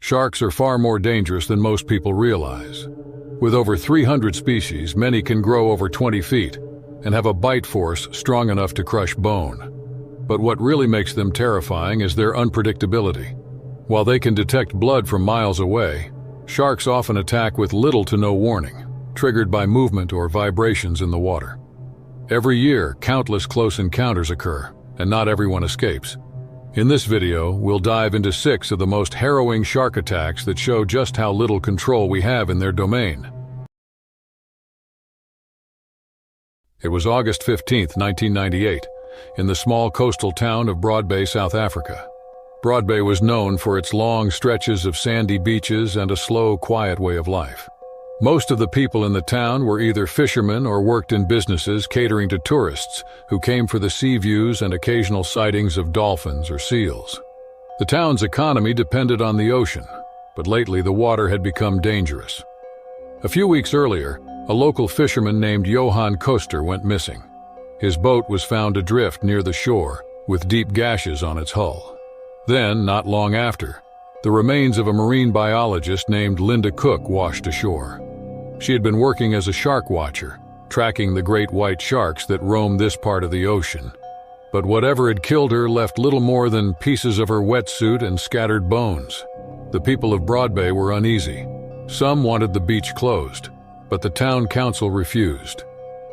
Sharks are far more dangerous than most people realize. With over 300 species, many can grow over 20 feet and have a bite force strong enough to crush bone. But what really makes them terrifying is their unpredictability. While they can detect blood from miles away, sharks often attack with little to no warning, triggered by movement or vibrations in the water. Every year, countless close encounters occur, and not everyone escapes. In this video, we'll dive into 6 of the most harrowing shark attacks that show just how little control we have in their domain. It was August 15, 1998, in the small coastal town of Broad Bay, South Africa. Broad Bay was known for its long stretches of sandy beaches and a slow, quiet way of life. Most of the people in the town were either fishermen or worked in businesses catering to tourists who came for the sea views and occasional sightings of dolphins or seals. The town's economy depended on the ocean, but lately the water had become dangerous. A few weeks earlier, a local fisherman named Johan Koster went missing. His boat was found adrift near the shore, with deep gashes on its hull. Then, not long after, the remains of a marine biologist named Linda Cook washed ashore. She had been working as a shark watcher, tracking the great white sharks that roam this part of the ocean. But whatever had killed her left little more than pieces of her wetsuit and scattered bones. The people of Broad Bay were uneasy. Some wanted the beach closed, but the town council refused.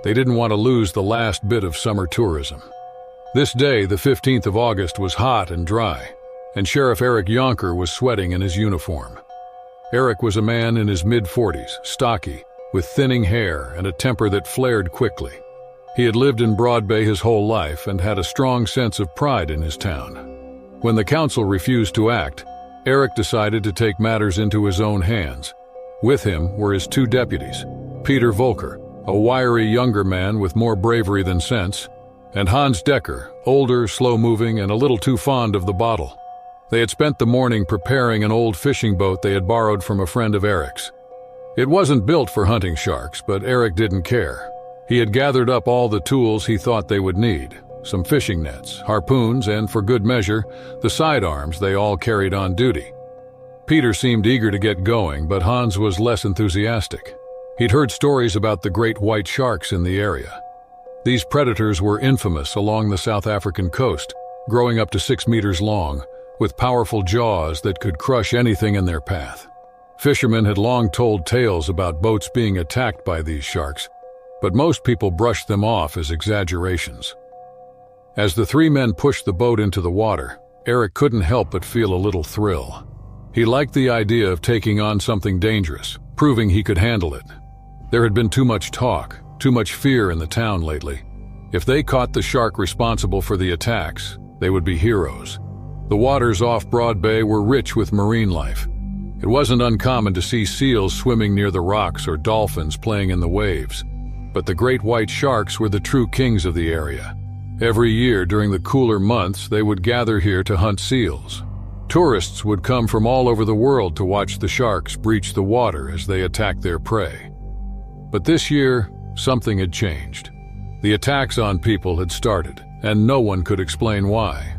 They didn't want to lose the last bit of summer tourism. This day, the 15th of August, was hot and dry, and Sheriff Eric Yonker was sweating in his uniform. Eric was a man in his mid-40s, stocky, with thinning hair and a temper that flared quickly. He had lived in Broad Bay his whole life and had a strong sense of pride in his town. When the council refused to act, Eric decided to take matters into his own hands. With him were his 2 deputies, Peter Volker, a wiry younger man with more bravery than sense, and Hans Decker, older, slow-moving, and a little too fond of the bottle. They had spent the morning preparing an old fishing boat they had borrowed from a friend of Eric's. It wasn't built for hunting sharks, but Eric didn't care. He had gathered up all the tools he thought they would need, some fishing nets, harpoons, and for good measure, the sidearms they all carried on duty. Peter seemed eager to get going, but Hans was less enthusiastic. He'd heard stories about the great white sharks in the area. These predators were infamous along the South African coast, growing up to 6 meters long, with powerful jaws that could crush anything in their path. Fishermen had long told tales about boats being attacked by these sharks, but most people brushed them off as exaggerations. As the 3 men pushed the boat into the water, Eric couldn't help but feel a little thrill. He liked the idea of taking on something dangerous, proving he could handle it. There had been too much talk, too much fear in the town lately. If they caught the shark responsible for the attacks, they would be heroes. The waters off Broad Bay were rich with marine life. It wasn't uncommon to see seals swimming near the rocks or dolphins playing in the waves. But the great white sharks were the true kings of the area. Every year during the cooler months, they would gather here to hunt seals. Tourists would come from all over the world to watch the sharks breach the water as they attacked their prey. But this year, something had changed. The attacks on people had started, and no one could explain why.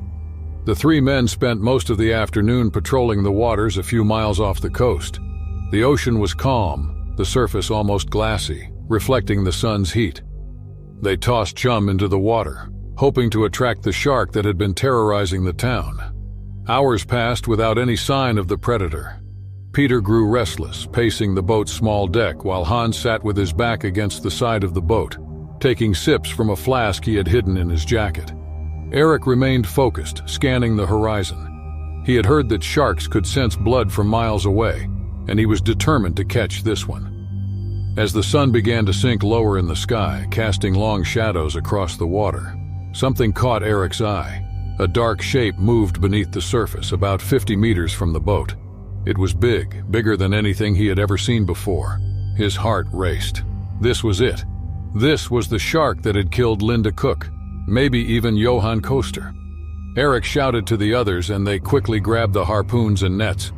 The 3 men spent most of the afternoon patrolling the waters a few miles off the coast. The ocean was calm, the surface almost glassy, reflecting the sun's heat. They tossed chum into the water, hoping to attract the shark that had been terrorizing the town. Hours passed without any sign of the predator. Peter grew restless, pacing the boat's small deck while Hans sat with his back against the side of the boat, taking sips from a flask he had hidden in his jacket. Eric remained focused, scanning the horizon. He had heard that sharks could sense blood from miles away, and he was determined to catch this one. As the sun began to sink lower in the sky, casting long shadows across the water, something caught Eric's eye. A dark shape moved beneath the surface, about 50 meters from the boat. It was big, bigger than anything he had ever seen before. His heart raced. This was it. This was the shark that had killed Linda Cook, maybe even Johan Koster. Eric shouted to the others, and they quickly grabbed the harpoons and nets.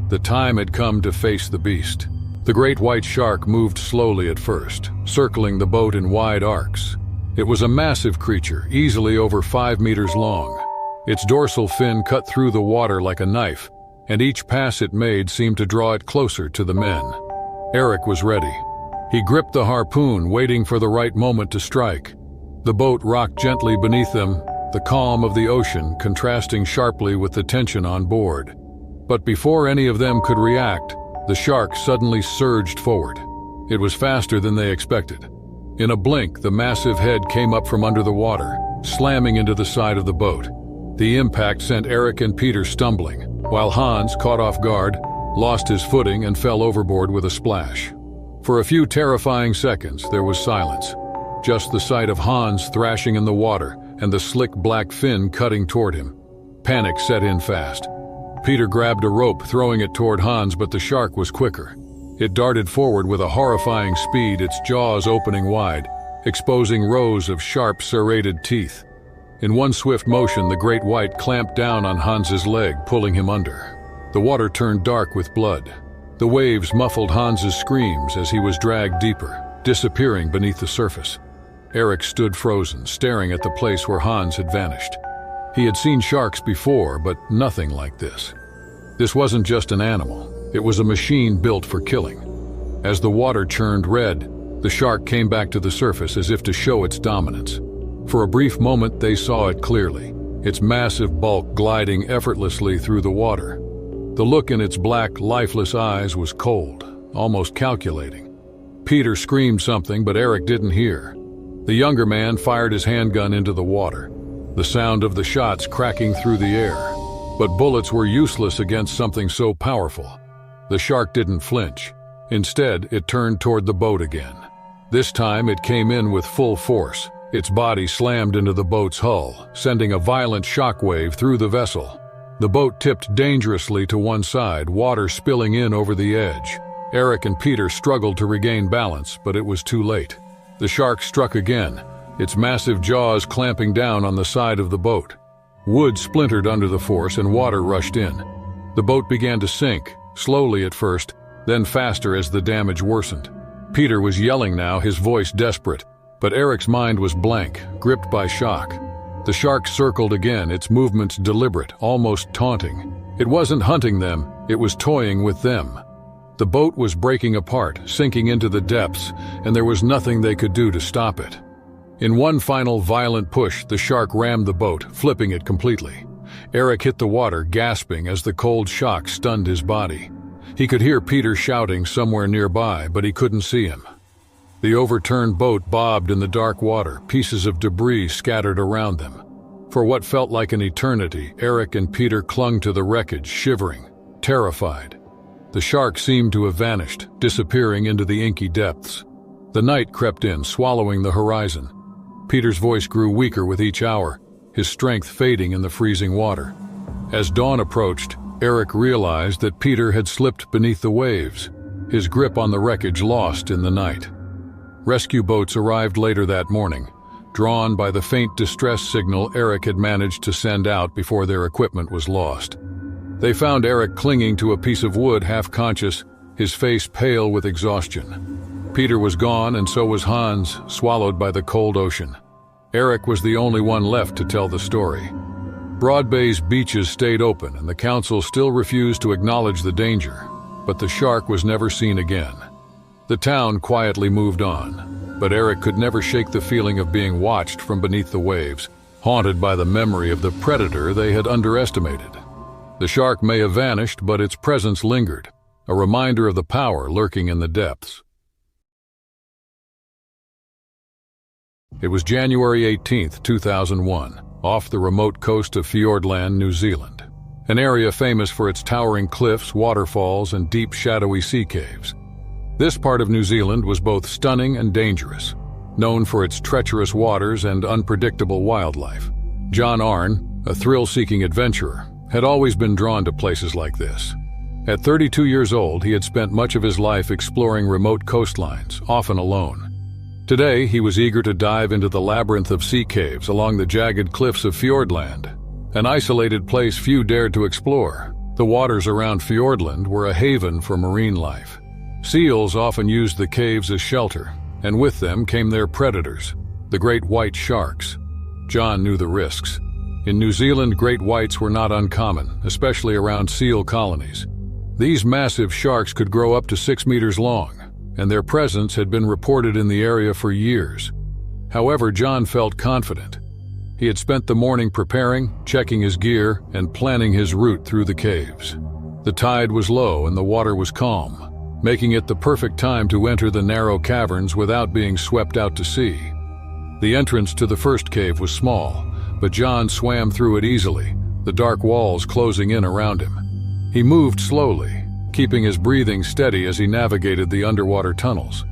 The time had come to face the beast. The great white shark moved slowly at first, circling the boat in wide arcs. It was a massive creature, easily over 5 meters long. Its dorsal fin cut through the water like a knife, and each pass it made seemed to draw it closer to the men. Eric was ready. He gripped the harpoon, waiting for the right moment to strike. The boat rocked gently beneath them, the calm of the ocean contrasting sharply with the tension on board. But before any of them could react, the shark suddenly surged forward. It was faster than they expected. In a blink, the massive head came up from under the water, slamming into the side of the boat. The impact sent Eric and Peter stumbling, while Hans, caught off guard, lost his footing and fell overboard with a splash. For a few terrifying seconds, there was silence. Just the sight of Hans thrashing in the water and the slick black fin cutting toward him. Panic set in fast. Peter grabbed a rope, throwing it toward Hans, but the shark was quicker. It darted forward with a horrifying speed, its jaws opening wide, exposing rows of sharp, serrated teeth. In one swift motion, the great white clamped down on Hans's leg, pulling him under. The water turned dark with blood. The waves muffled Hans's screams as he was dragged deeper, disappearing beneath the surface. Eric stood frozen, staring at the place where Hans had vanished. He had seen sharks before, but nothing like this. This wasn't just an animal. It was a machine built for killing. As the water churned red, the shark came back to the surface as if to show its dominance. For a brief moment, they saw it clearly, its massive bulk gliding effortlessly through the water. The look in its black, lifeless eyes was cold, almost calculating. Peter screamed something, but Eric didn't hear. The younger man fired his handgun into the water, the sound of the shots cracking through the air. But bullets were useless against something so powerful. The shark didn't flinch. Instead, it turned toward the boat again. This time, it came in with full force. Its body slammed into the boat's hull, sending a violent shockwave through the vessel. The boat tipped dangerously to one side, water spilling in over the edge. Eric and Peter struggled to regain balance, but it was too late. The shark struck again, its massive jaws clamping down on the side of the boat. Wood splintered under the force and water rushed in. The boat began to sink, slowly at first, then faster as the damage worsened. Peter was yelling now, his voice desperate, but Eric's mind was blank, gripped by shock. The shark circled again, its movements deliberate, almost taunting. It wasn't hunting them, it was toying with them. The boat was breaking apart, sinking into the depths, and there was nothing they could do to stop it. In one final violent push, the shark rammed the boat, flipping it completely. Eric hit the water, gasping as the cold shock stunned his body. He could hear Peter shouting somewhere nearby, but he couldn't see him. The overturned boat bobbed in the dark water, pieces of debris scattered around them. For what felt like an eternity, Eric and Peter clung to the wreckage, shivering, terrified. The shark seemed to have vanished, disappearing into the inky depths. The night crept in, swallowing the horizon. Peter's voice grew weaker with each hour, his strength fading in the freezing water. As dawn approached, Eric realized that Peter had slipped beneath the waves, his grip on the wreckage lost in the night. Rescue boats arrived later that morning, drawn by the faint distress signal Eric had managed to send out before their equipment was lost. They found Eric clinging to a piece of wood, half-conscious, his face pale with exhaustion. Peter was gone, and so was Hans, swallowed by the cold ocean. Eric was the only one left to tell the story. Broad Bay's beaches stayed open, and the council still refused to acknowledge the danger, but the shark was never seen again. The town quietly moved on, but Eric could never shake the feeling of being watched from beneath the waves, haunted by the memory of the predator they had underestimated. The shark may have vanished, but its presence lingered, a reminder of the power lurking in the depths. It was January 18, 2001, off the remote coast of Fiordland, New Zealand, an area famous for its towering cliffs, waterfalls, and deep, shadowy sea caves. This part of New Zealand was both stunning and dangerous, known for its treacherous waters and unpredictable wildlife. John Arne, a thrill-seeking adventurer, had always been drawn to places like this. At 32 years old, he had spent much of his life exploring remote coastlines, often alone. Today, he was eager to dive into the labyrinth of sea caves along the jagged cliffs of Fiordland, an isolated place few dared to explore. The waters around Fiordland were a haven for marine life. Seals often used the caves as shelter, and with them came their predators, the great white sharks. John knew the risks. In New Zealand, great whites were not uncommon, especially around seal colonies. These massive sharks could grow up to 6 meters long, and their presence had been reported in the area for years. However, John felt confident. He had spent the morning preparing, checking his gear, and planning his route through the caves. The tide was low and the water was calm, making it the perfect time to enter the narrow caverns without being swept out to sea. The entrance to the first cave was small, but John swam through it easily, the dark walls closing in around him. He moved slowly, keeping his breathing steady as he navigated the underwater tunnels.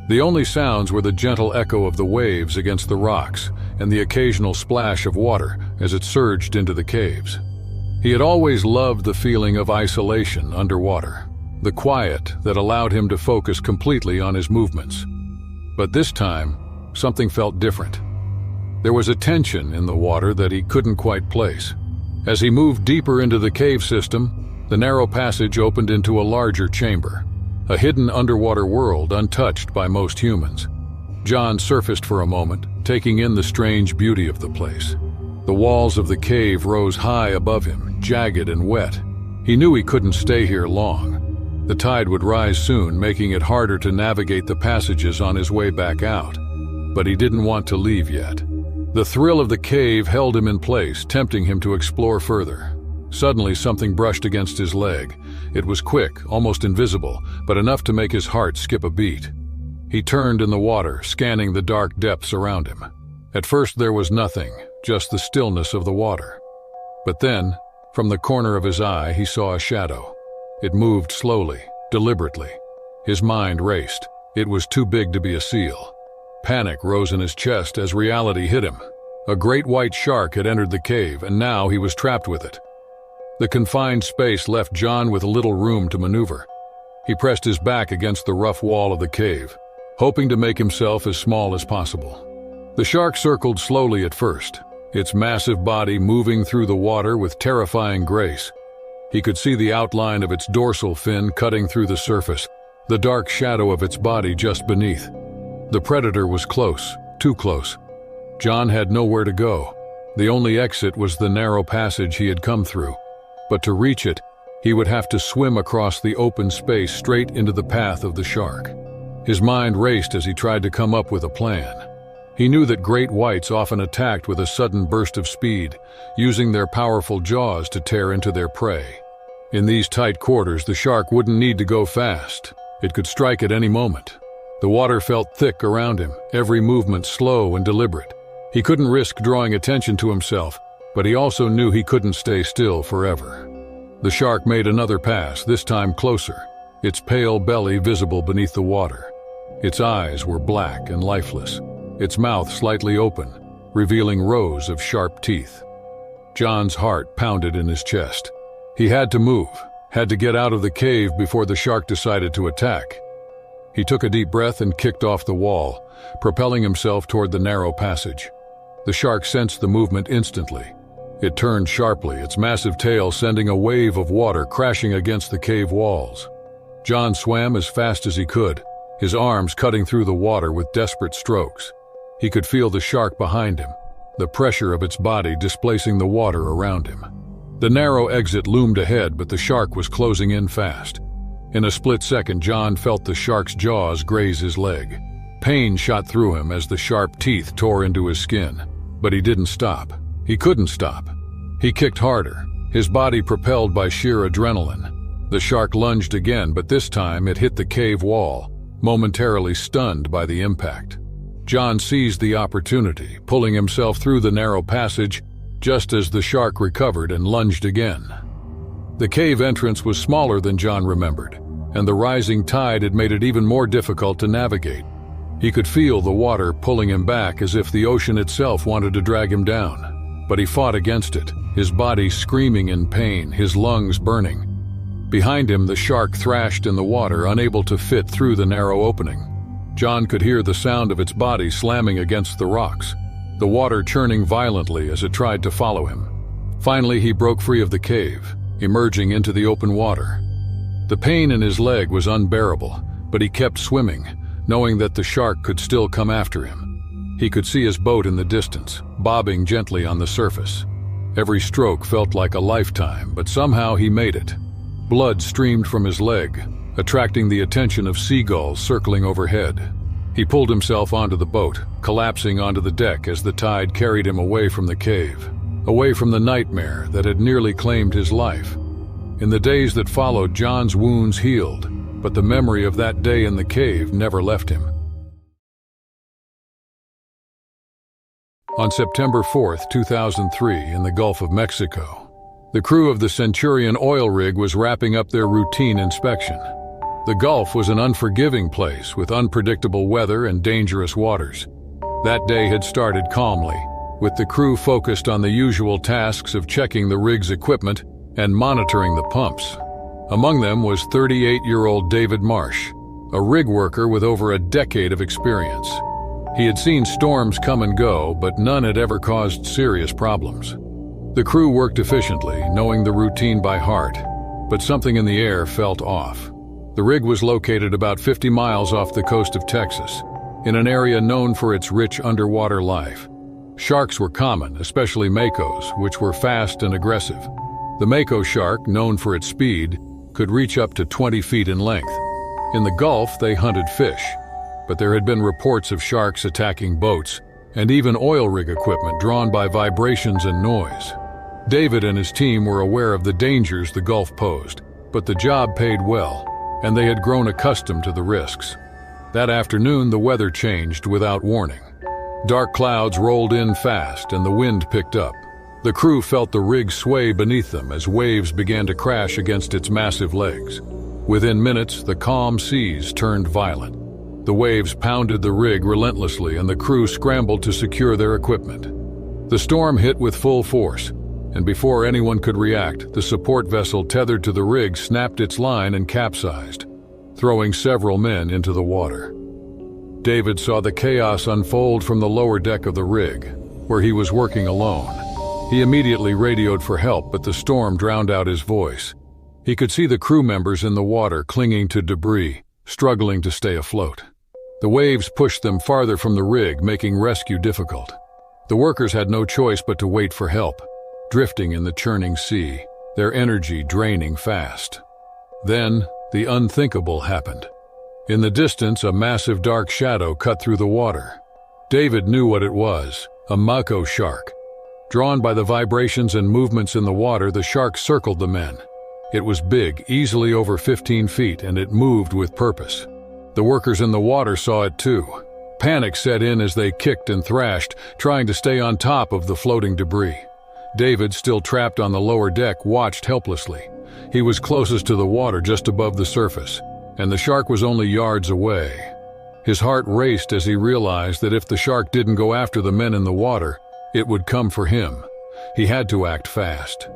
The only sounds were the gentle echo of the waves against the rocks and the occasional splash of water as it surged into the caves. He had always loved the feeling of isolation underwater, the quiet that allowed him to focus completely on his movements. But this time, something felt different. There was a tension in the water that he couldn't quite place. As he moved deeper into the cave system, the narrow passage opened into a larger chamber, a hidden underwater world untouched by most humans. John surfaced for a moment, taking in the strange beauty of the place. The walls of the cave rose high above him, jagged and wet. He knew he couldn't stay here long. The tide would rise soon, making it harder to navigate the passages on his way back out. But he didn't want to leave yet. The thrill of the cave held him in place, tempting him to explore further. Suddenly, something brushed against his leg. It was quick, almost invisible, but enough to make his heart skip a beat. He turned in the water, scanning the dark depths around him. At first there was nothing, just the stillness of the water. But then, from the corner of his eye, he saw a shadow. It moved slowly, deliberately. His mind raced. It was too big to be a seal. Panic rose in his chest as reality hit him. A great white shark had entered the cave, and now he was trapped with it. The confined space left John with little room to maneuver. He pressed his back against the rough wall of the cave, hoping to make himself as small as possible. The shark circled slowly at first, its massive body moving through the water with terrifying grace. He could see the outline of its dorsal fin cutting through the surface, the dark shadow of its body just beneath. The predator was close, too close. John had nowhere to go. The only exit was the narrow passage he had come through. But to reach it, he would have to swim across the open space straight into the path of the shark. His mind raced as he tried to come up with a plan. He knew that great whites often attacked with a sudden burst of speed, using their powerful jaws to tear into their prey. In these tight quarters, the shark wouldn't need to go fast. It could strike at any moment. The water felt thick around him, every movement slow and deliberate. He couldn't risk drawing attention to himself, but he also knew he couldn't stay still forever. The shark made another pass, this time closer, its pale belly visible beneath the water. Its eyes were black and lifeless, its mouth slightly open, revealing rows of sharp teeth. John's heart pounded in his chest. He had to move, had to get out of the cave before the shark decided to attack. He took a deep breath and kicked off the wall, propelling himself toward the narrow passage. The shark sensed the movement instantly. It turned sharply, its massive tail sending a wave of water crashing against the cave walls. John swam as fast as he could, his arms cutting through the water with desperate strokes. He could feel the shark behind him, the pressure of its body displacing the water around him. The narrow exit loomed ahead, but the shark was closing in fast. In a split second, John felt the shark's jaws graze his leg. Pain shot through him as the sharp teeth tore into his skin. But he didn't stop. He couldn't stop. He kicked harder, his body propelled by sheer adrenaline. The shark lunged again, but this time it hit the cave wall, momentarily stunned by the impact. John seized the opportunity, pulling himself through the narrow passage just as the shark recovered and lunged again. The cave entrance was smaller than John remembered, and the rising tide had made it even more difficult to navigate. He could feel the water pulling him back as if the ocean itself wanted to drag him down. But he fought against it, his body screaming in pain, his lungs burning. Behind him, the shark thrashed in the water, unable to fit through the narrow opening. John could hear the sound of its body slamming against the rocks, the water churning violently as it tried to follow him. Finally, he broke free of the cave, emerging into the open water. The pain in his leg was unbearable, but he kept swimming, knowing that the shark could still come after him. He could see his boat in the distance, bobbing gently on the surface. Every stroke felt like a lifetime, but somehow he made it. Blood streamed from his leg, attracting the attention of seagulls circling overhead. He pulled himself onto the boat, collapsing onto the deck as the tide carried him away from the cave, away from the nightmare that had nearly claimed his life. In the days that followed, John's wounds healed, but the memory of that day in the cave never left him. On September 4, 2003, in the Gulf of Mexico, the crew of the Centurion oil rig was wrapping up their routine inspection. The Gulf was an unforgiving place with unpredictable weather and dangerous waters. That day had started calmly, with the crew focused on the usual tasks of checking the rig's equipment and monitoring the pumps. Among them was 38-year-old David Marsh, a rig worker with over a decade of experience. He had seen storms come and go, but none had ever caused serious problems. The crew worked efficiently, knowing the routine by heart, but something in the air felt off. The rig was located about 50 miles off the coast of Texas, in an area known for its rich underwater life. Sharks were common, especially makos, which were fast and aggressive. The mako shark, known for its speed, could reach up to 20 feet in length. In the Gulf, they hunted fish, but there had been reports of sharks attacking boats and even oil rig equipment drawn by vibrations and noise. David and his team were aware of the dangers the Gulf posed, but the job paid well, and they had grown accustomed to the risks. That afternoon, the weather changed without warning. Dark clouds rolled in fast and the wind picked up. The crew felt the rig sway beneath them as waves began to crash against its massive legs. Within minutes, the calm seas turned violent. The waves pounded the rig relentlessly and the crew scrambled to secure their equipment. The storm hit with full force, and before anyone could react, the support vessel tethered to the rig snapped its line and capsized, throwing several men into the water. David saw the chaos unfold from the lower deck of the rig, where he was working alone. He immediately radioed for help, but the storm drowned out his voice. He could see the crew members in the water clinging to debris, struggling to stay afloat. The waves pushed them farther from the rig, making rescue difficult. The workers had no choice but to wait for help, drifting in the churning sea, their energy draining fast. Then, the unthinkable happened. In the distance, a massive dark shadow cut through the water. David knew what it was, a mako shark. Drawn by the vibrations and movements in the water, the shark circled the men. It was big, easily over 15 feet, and it moved with purpose. The workers in the water saw it too. Panic set in as they kicked and thrashed, trying to stay on top of the floating debris. David, still trapped on the lower deck, watched helplessly. He was closest to the water, just above the surface, and the shark was only yards away. His heart raced as he realized that if the shark didn't go after the men in the water, it would come for him. He had to act fast.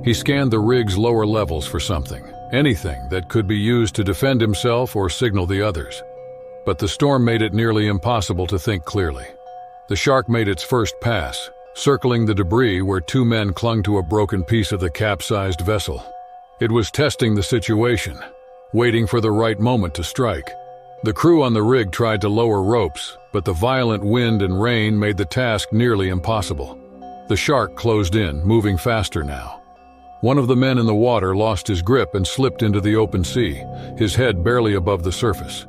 He scanned the rig's lower levels for something, anything that could be used to defend himself or signal the others. But the storm made it nearly impossible to think clearly. The shark made its first pass, circling the debris where two men clung to a broken piece of the capsized vessel. It was testing the situation, waiting for the right moment to strike. The crew on the rig tried to lower ropes, but the violent wind and rain made the task nearly impossible. The shark closed in, moving faster now. One of the men in the water lost his grip and slipped into the open sea, his head barely above the surface.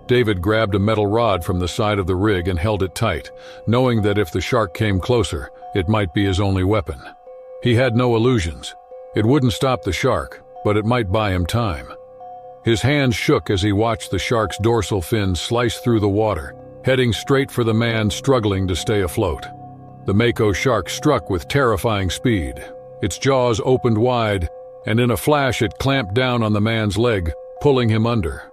David grabbed a metal rod from the side of the rig and held it tight, knowing that if the shark came closer, it might be his only weapon. He had no illusions. It wouldn't stop the shark, but it might buy him time. His hands shook as he watched the shark's dorsal fin slice through the water, heading straight for the man struggling to stay afloat. The mako shark struck with terrifying speed. Its jaws opened wide, and in a flash it clamped down on the man's leg, pulling him under.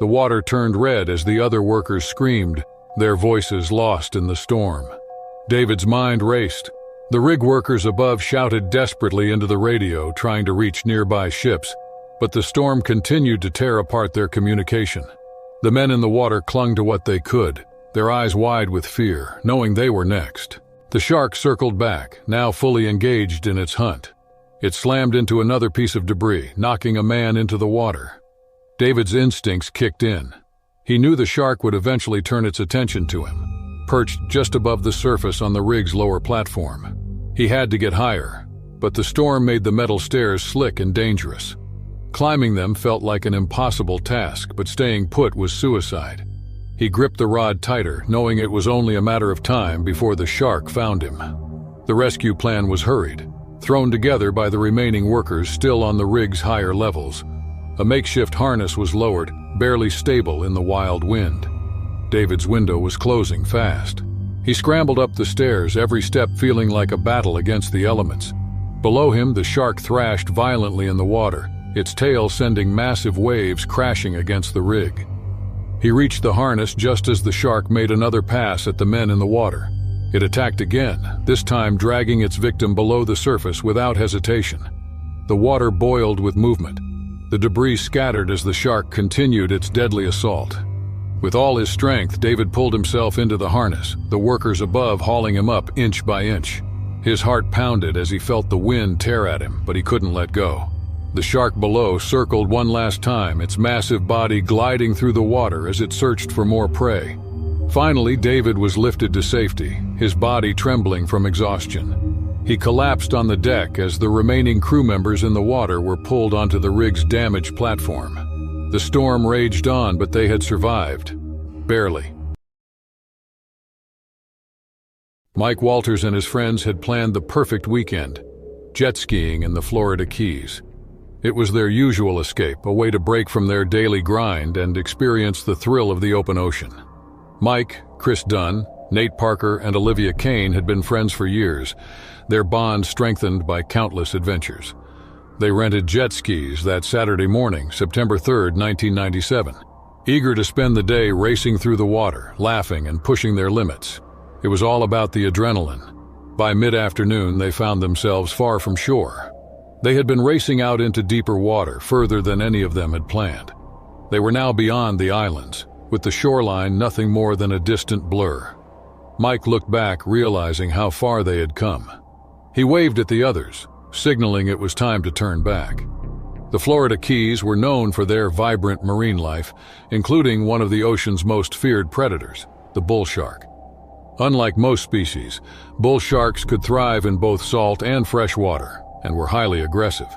The water turned red as the other workers screamed, their voices lost in the storm. David's mind raced. The rig workers above shouted desperately into the radio, trying to reach nearby ships, but the storm continued to tear apart their communication. The men in the water clung to what they could, their eyes wide with fear, knowing they were next. The shark circled back, now fully engaged in its hunt. It slammed into another piece of debris, knocking a man into the water. David's instincts kicked in. He knew the shark would eventually turn its attention to him, perched just above the surface on the rig's lower platform. He had to get higher, but the storm made the metal stairs slick and dangerous. Climbing them felt like an impossible task, but staying put was suicide. He gripped the rod tighter, knowing it was only a matter of time before the shark found him. The rescue plan was hurried, thrown together by the remaining workers still on the rig's higher levels. A makeshift harness was lowered, barely stable in the wild wind. David's window was closing fast. He scrambled up the stairs, every step feeling like a battle against the elements. Below him, the shark thrashed violently in the water, its tail sending massive waves crashing against the rig. He reached the harness just as the shark made another pass at the men in the water. It attacked again, this time dragging its victim below the surface without hesitation. The water boiled with movement. The debris scattered as the shark continued its deadly assault. With all his strength, David pulled himself into the harness, the workers above hauling him up inch by inch. His heart pounded as he felt the wind tear at him, but he couldn't let go. The shark below circled one last time, its massive body gliding through the water as it searched for more prey. Finally, David was lifted to safety, his body trembling from exhaustion. He collapsed on the deck as the remaining crew members in the water were pulled onto the rig's damaged platform. The storm raged on, but they had survived. Barely. Mike Walters and his friends had planned the perfect weekend, jet skiing in the Florida Keys. It was their usual escape, a way to break from their daily grind and experience the thrill of the open ocean. Mike, Chris Dunn, Nate Parker, and Olivia Kane had been friends for years, their bond strengthened by countless adventures. They rented jet skis that Saturday morning, September 3, 1997, eager to spend the day racing through the water, laughing and pushing their limits. It was all about the adrenaline. By mid-afternoon, they found themselves far from shore. They had been racing out into deeper water, further than any of them had planned. They were now beyond the islands, with the shoreline nothing more than a distant blur. Mike looked back, realizing how far they had come. He waved at the others, signaling it was time to turn back. The Florida Keys were known for their vibrant marine life, including one of the ocean's most feared predators, the bull shark. Unlike most species, bull sharks could thrive in both salt and fresh water, and were highly aggressive.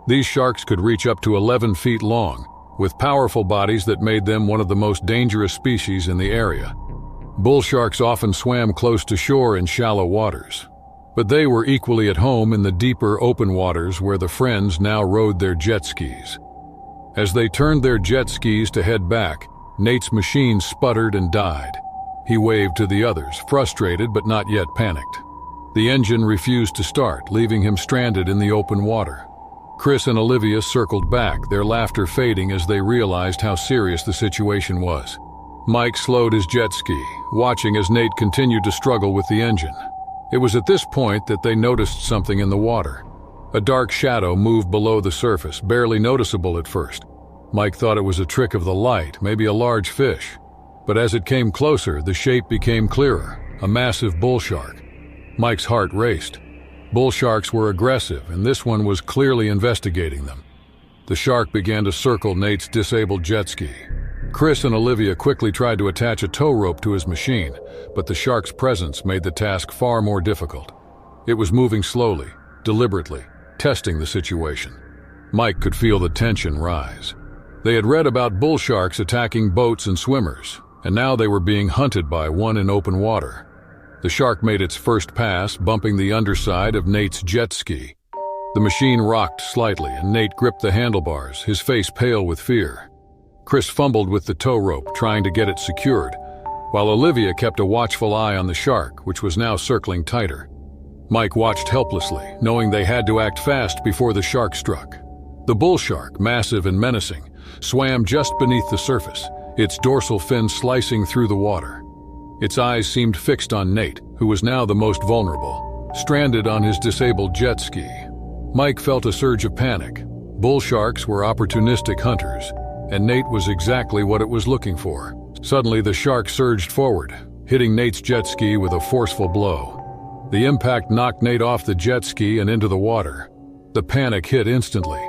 These sharks could reach up to 11 feet long, with powerful bodies that made them one of the most dangerous species in the area. Bull sharks often swam close to shore in shallow waters, but they were equally at home in the deeper open waters where the friends now rode their jet skis. As they turned their jet skis to head back, Nate's machine sputtered and died. He waved to the others, frustrated but not yet panicked. The engine refused to start, leaving him stranded in the open water. Chris and Olivia circled back, their laughter fading as they realized how serious the situation was. Mike slowed his jet ski, watching as Nate continued to struggle with the engine. It was at this point that they noticed something in the water. A dark shadow moved below the surface, barely noticeable at first. Mike thought it was a trick of the light, maybe a large fish. But as it came closer, the shape became clearer, a massive bull shark. Mike's heart raced. Bull sharks were aggressive, and this one was clearly investigating them. The shark began to circle Nate's disabled jet ski. Chris and Olivia quickly tried to attach a tow rope to his machine, but the shark's presence made the task far more difficult. It was moving slowly, deliberately, testing the situation. Mike could feel the tension rise. They had read about bull sharks attacking boats and swimmers, and now they were being hunted by one in open water. The shark made its first pass, bumping the underside of Nate's jet ski. The machine rocked slightly, and Nate gripped the handlebars, his face pale with fear. Chris fumbled with the tow rope, trying to get it secured, while Olivia kept a watchful eye on the shark, which was now circling tighter. Mike watched helplessly, knowing they had to act fast before the shark struck. The bull shark, massive and menacing, swam just beneath the surface, its dorsal fin slicing through the water. Its eyes seemed fixed on Nate, who was now the most vulnerable, stranded on his disabled jet ski. Mike felt a surge of panic. Bull sharks were opportunistic hunters, and Nate was exactly what it was looking for. Suddenly, the shark surged forward, hitting Nate's jet ski with a forceful blow. The impact knocked Nate off the jet ski and into the water. The panic hit instantly.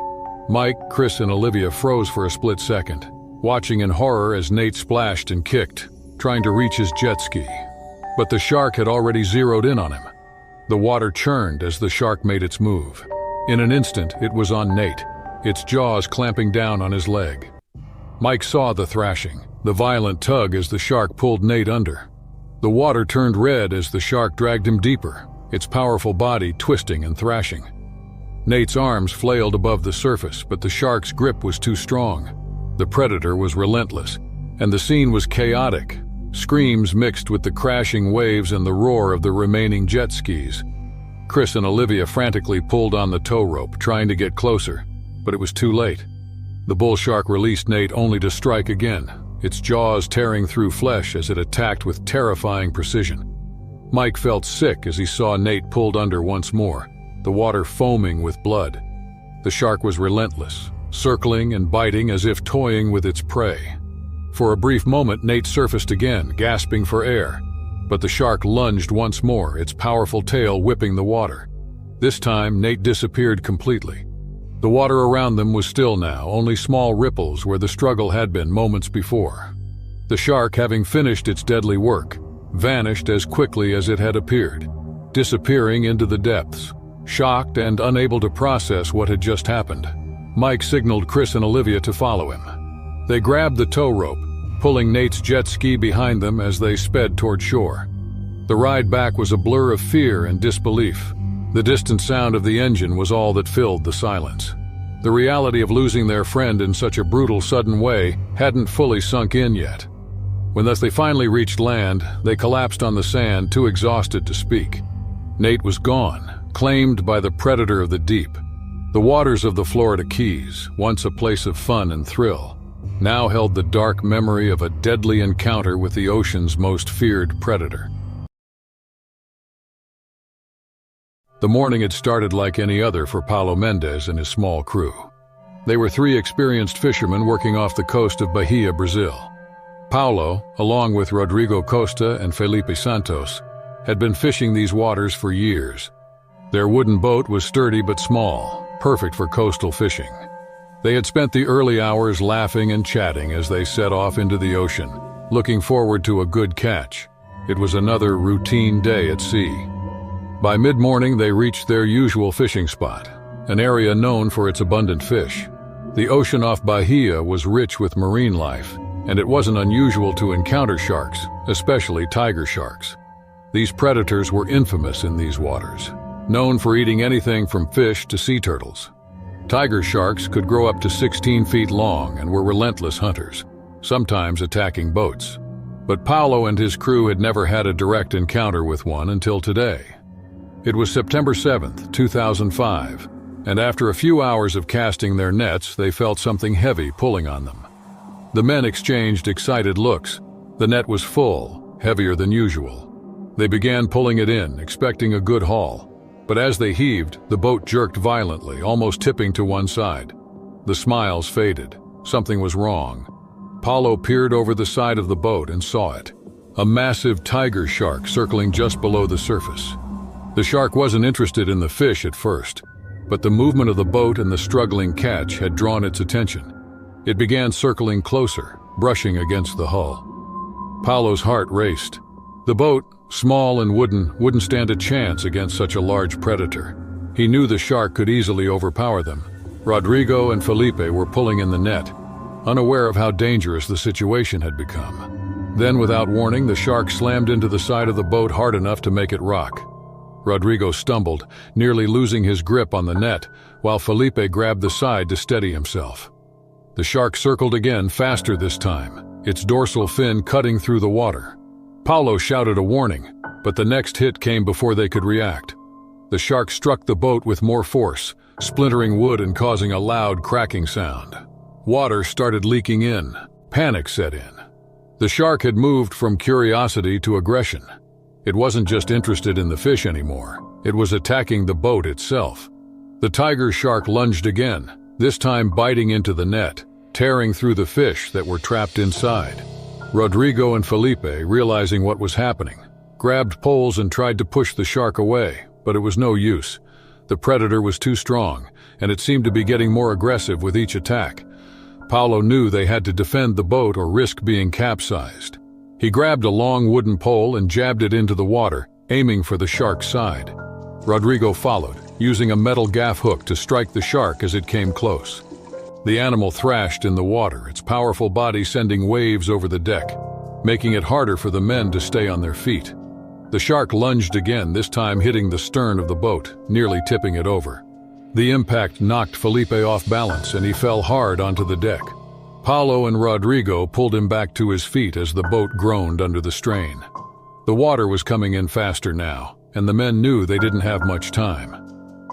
Mike, Chris, and Olivia froze for a split second, watching in horror as Nate splashed and kicked, trying to reach his jet ski. But the shark had already zeroed in on him. The water churned as the shark made its move. In an instant, it was on Nate, its jaws clamping down on his leg. Mike saw the thrashing, the violent tug as the shark pulled Nate under. The water turned red as the shark dragged him deeper, its powerful body twisting and thrashing. Nate's arms flailed above the surface, but the shark's grip was too strong. The predator was relentless, and the scene was chaotic. Screams mixed with the crashing waves and the roar of the remaining jet skis. Chris and Olivia frantically pulled on the tow rope, trying to get closer, but it was too late. The bull shark released Nate only to strike again, its jaws tearing through flesh as it attacked with terrifying precision. Mike felt sick as he saw Nate pulled under once more, the water foaming with blood. The shark was relentless, circling and biting as if toying with its prey. For a brief moment, Nate surfaced again, gasping for air, but the shark lunged once more, its powerful tail whipping the water. This time, Nate disappeared completely. The water around them was still now, only small ripples where the struggle had been moments before. The shark, having finished its deadly work, vanished as quickly as it had appeared, disappearing into the depths. Shocked and unable to process what had just happened, Mike signaled Chris and Olivia to follow him. They grabbed the tow rope, pulling Nate's jet ski behind them as they sped toward shore. The ride back was a blur of fear and disbelief. The distant sound of the engine was all that filled the silence. The reality of losing their friend in such a brutal, sudden way hadn't fully sunk in yet. When thus they finally reached land, they collapsed on the sand, too exhausted to speak. Nate was gone, claimed by the predator of the deep. The waters of the Florida Keys, once a place of fun and thrill, now held the dark memory of a deadly encounter with the ocean's most feared predator. The morning had started like any other for Paulo Mendes and his small crew. They were three experienced fishermen working off the coast of Bahia, Brazil. Paulo, along with Rodrigo Costa and Felipe Santos, had been fishing these waters for years. Their wooden boat was sturdy but small, perfect for coastal fishing. They had spent the early hours laughing and chatting as they set off into the ocean, looking forward to a good catch. It was another routine day at sea. By mid-morning, they reached their usual fishing spot, an area known for its abundant fish. The ocean off Bahia was rich with marine life, and it wasn't unusual to encounter sharks, especially tiger sharks. These predators were infamous in these waters, known for eating anything from fish to sea turtles. Tiger sharks could grow up to 16 feet long and were relentless hunters, sometimes attacking boats. But Paulo and his crew had never had a direct encounter with one until today. It was September 7th, 2005, and after a few hours of casting their nets, they felt something heavy pulling on them. The men exchanged excited looks. The net was full, heavier than usual. They began pulling it in, expecting a good haul. But as they heaved, the boat jerked violently, almost tipping to one side. The smiles faded. Something was wrong. Paulo peered over the side of the boat and saw it. A massive tiger shark circling just below the surface. The shark wasn't interested in the fish at first, but the movement of the boat and the struggling catch had drawn its attention. It began circling closer, brushing against the hull. Paulo's heart raced. The boat, small and wooden, wouldn't stand a chance against such a large predator. He knew the shark could easily overpower them. Rodrigo and Felipe were pulling in the net, unaware of how dangerous the situation had become. Then, without warning, the shark slammed into the side of the boat hard enough to make it rock. Rodrigo stumbled, nearly losing his grip on the net, while Felipe grabbed the side to steady himself. The shark circled again, faster this time, its dorsal fin cutting through the water. Paulo shouted a warning, but the next hit came before they could react. The shark struck the boat with more force, splintering wood and causing a loud cracking sound. Water started leaking in. Panic set in. The shark had moved from curiosity to aggression. It wasn't just interested in the fish anymore. It was attacking the boat itself. The tiger shark lunged again, this time biting into the net, tearing through the fish that were trapped inside. Rodrigo and Felipe, realizing what was happening, grabbed poles and tried to push the shark away, but it was no use. The predator was too strong, and it seemed to be getting more aggressive with each attack. Paulo knew they had to defend the boat or risk being capsized. He grabbed a long wooden pole and jabbed it into the water, aiming for the shark's side. Rodrigo followed, using a metal gaff hook to strike the shark as it came close. The animal thrashed in the water, its powerful body sending waves over the deck, making it harder for the men to stay on their feet. The shark lunged again, this time hitting the stern of the boat, nearly tipping it over. The impact knocked Felipe off balance and he fell hard onto the deck. Paulo and Rodrigo pulled him back to his feet as the boat groaned under the strain. The water was coming in faster now, and the men knew they didn't have much time.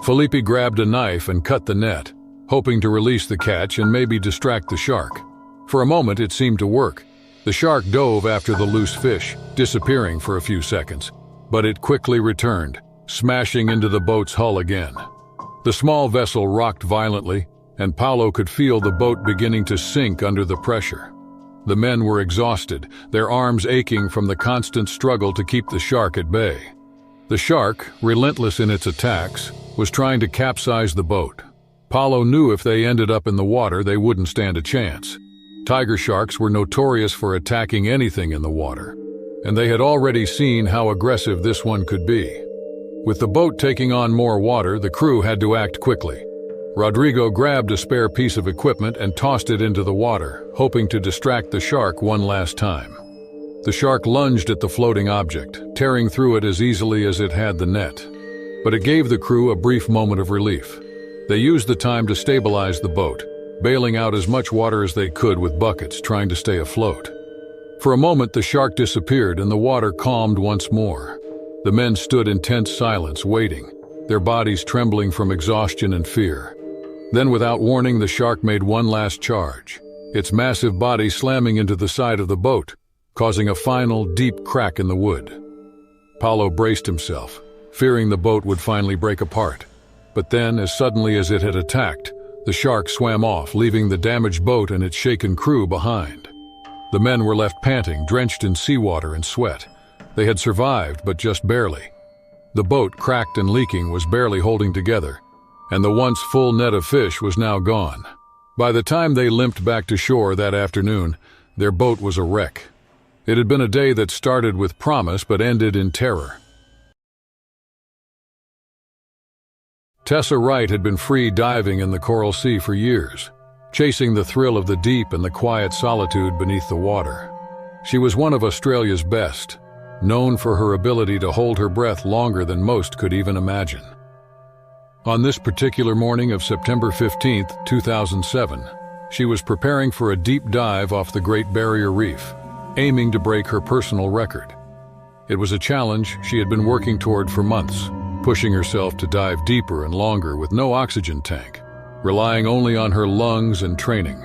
Felipe grabbed a knife and cut the net, hoping to release the catch and maybe distract the shark. For a moment it seemed to work. The shark dove after the loose fish, disappearing for a few seconds, but it quickly returned, smashing into the boat's hull again. The small vessel rocked violently, and Paulo could feel the boat beginning to sink under the pressure. The men were exhausted, their arms aching from the constant struggle to keep the shark at bay. The shark, relentless in its attacks, was trying to capsize the boat. Paulo knew if they ended up in the water, they wouldn't stand a chance. Tiger sharks were notorious for attacking anything in the water, and they had already seen how aggressive this one could be. With the boat taking on more water, the crew had to act quickly. Rodrigo grabbed a spare piece of equipment and tossed it into the water, hoping to distract the shark one last time. The shark lunged at the floating object, tearing through it as easily as it had the net. But it gave the crew a brief moment of relief. They used the time to stabilize the boat, bailing out as much water as they could with buckets, trying to stay afloat. For a moment, the shark disappeared and the water calmed once more. The men stood in tense silence, waiting, their bodies trembling from exhaustion and fear. Then, without warning, the shark made one last charge, its massive body slamming into the side of the boat, causing a final, deep crack in the wood. Paulo braced himself, fearing the boat would finally break apart. But then, as suddenly as it had attacked, the shark swam off, leaving the damaged boat and its shaken crew behind. The men were left panting, drenched in seawater and sweat. They had survived, but just barely. The boat, cracked and leaking, was barely holding together, and the once full net of fish was now gone. By the time they limped back to shore that afternoon, their boat was a wreck. It had been a day that started with promise but ended in terror. Tessa Wright had been free diving in the Coral Sea for years, chasing the thrill of the deep and the quiet solitude beneath the water. She was one of Australia's best, known for her ability to hold her breath longer than most could even imagine. On this particular morning of September 15, 2007, she was preparing for a deep dive off the Great Barrier Reef, aiming to break her personal record. It was a challenge she had been working toward for months, pushing herself to dive deeper and longer with no oxygen tank, relying only on her lungs and training.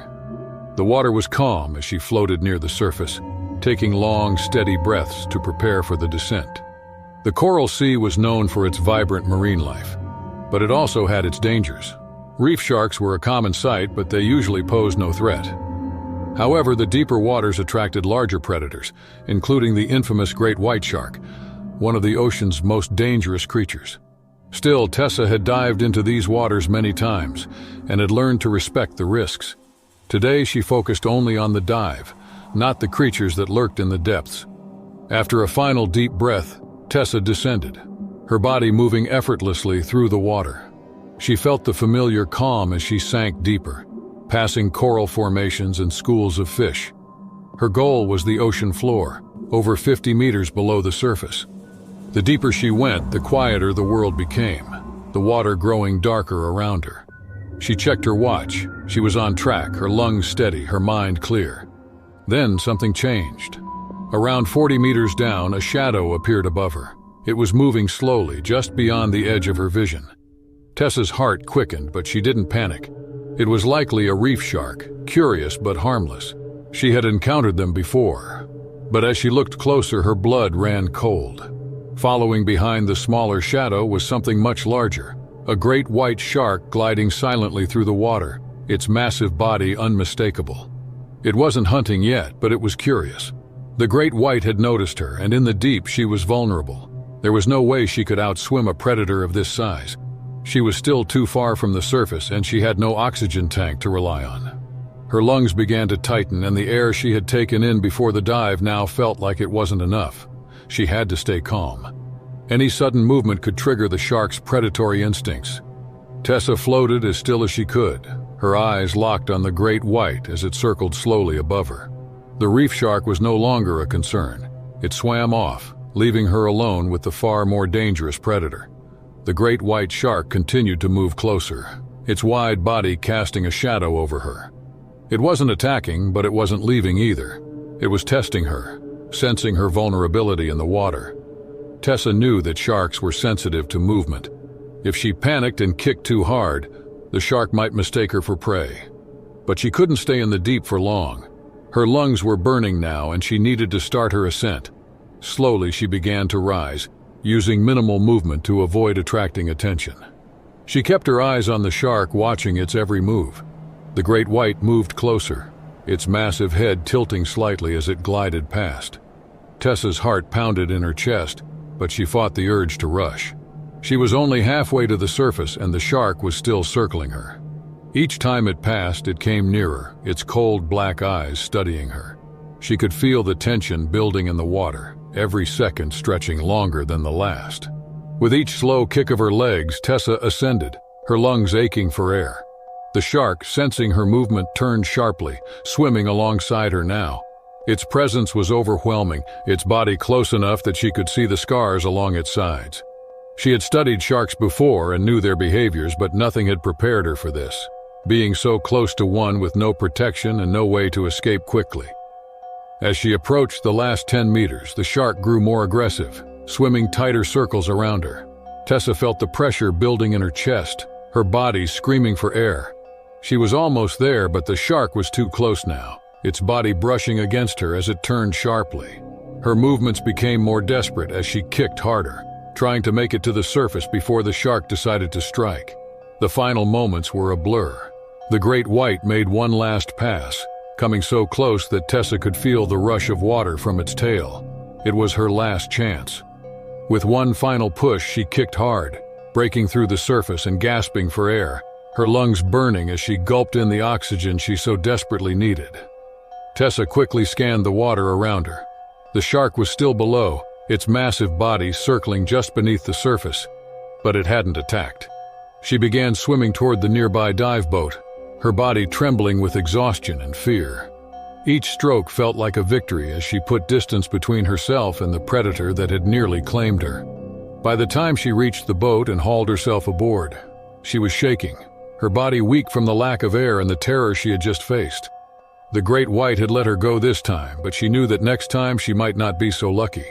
The water was calm as she floated near the surface, taking long, steady breaths to prepare for the descent. The Coral Sea was known for its vibrant marine life, but it also had its dangers. Reef sharks were a common sight, but they usually posed no threat. However, the deeper waters attracted larger predators, including the infamous great white shark, one of the ocean's most dangerous creatures. Still, Tessa had dived into these waters many times and had learned to respect the risks. Today, she focused only on the dive, not the creatures that lurked in the depths. After a final deep breath, Tessa descended, her body moving effortlessly through the water. She felt the familiar calm as she sank deeper, passing coral formations and schools of fish. Her goal was the ocean floor, over 50 meters below the surface. The deeper she went, the quieter the world became, the water growing darker around her. She checked her watch. She was on track, her lungs steady, her mind clear. Then something changed. Around 40 meters down, a shadow appeared above her. It was moving slowly, just beyond the edge of her vision. Tessa's heart quickened, but she didn't panic. It was likely a reef shark, curious but harmless. She had encountered them before. But as she looked closer, her blood ran cold. Following behind the smaller shadow was something much larger, a great white shark gliding silently through the water, its massive body unmistakable. It wasn't hunting yet, but it was curious. The great white had noticed her, and in the deep she was vulnerable. There was no way she could outswim a predator of this size. She was still too far from the surface, and she had no oxygen tank to rely on. Her lungs began to tighten, and the air she had taken in before the dive now felt like it wasn't enough. She had to stay calm. Any sudden movement could trigger the shark's predatory instincts. Tessa floated as still as she could, her eyes locked on the great white as it circled slowly above her. The reef shark was no longer a concern. It swam off, leaving her alone with the far more dangerous predator. The great white shark continued to move closer, its wide body casting a shadow over her. It wasn't attacking, but it wasn't leaving either. It was testing her, sensing her vulnerability in the water. Tessa knew that sharks were sensitive to movement. If she panicked and kicked too hard, the shark might mistake her for prey. But she couldn't stay in the deep for long. Her lungs were burning now, and she needed to start her ascent. Slowly she began to rise, using minimal movement to avoid attracting attention. She kept her eyes on the shark, watching its every move. The great white moved closer, its massive head tilting slightly as it glided past. Tessa's heart pounded in her chest, but she fought the urge to rush. She was only halfway to the surface, and the shark was still circling her. Each time it passed, it came nearer, its cold black eyes studying her. She could feel the tension building in the water, every second stretching longer than the last. With each slow kick of her legs, Tessa ascended, her lungs aching for air. The shark, sensing her movement, turned sharply, swimming alongside her now. Its presence was overwhelming, its body close enough that she could see the scars along its sides. She had studied sharks before and knew their behaviors, but nothing had prepared her for this, being so close to one with no protection and no way to escape quickly. As she approached the last 10 meters, the shark grew more aggressive, swimming tighter circles around her. Tessa felt the pressure building in her chest, her body screaming for air. She was almost there, but the shark was too close now, its body brushing against her as it turned sharply. Her movements became more desperate as she kicked harder, trying to make it to the surface before the shark decided to strike. The final moments were a blur. The great white made one last pass, coming so close that Tessa could feel the rush of water from its tail. It was her last chance. With one final push, she kicked hard, breaking through the surface and gasping for air, her lungs burning as she gulped in the oxygen she so desperately needed. Tessa quickly scanned the water around her. The shark was still below, its massive body circling just beneath the surface, but it hadn't attacked. She began swimming toward the nearby dive boat, her body trembling with exhaustion and fear. Each stroke felt like a victory as she put distance between herself and the predator that had nearly claimed her. By the time she reached the boat and hauled herself aboard, she was shaking, her body weak from the lack of air and the terror she had just faced. The great white had let her go this time, but she knew that next time she might not be so lucky.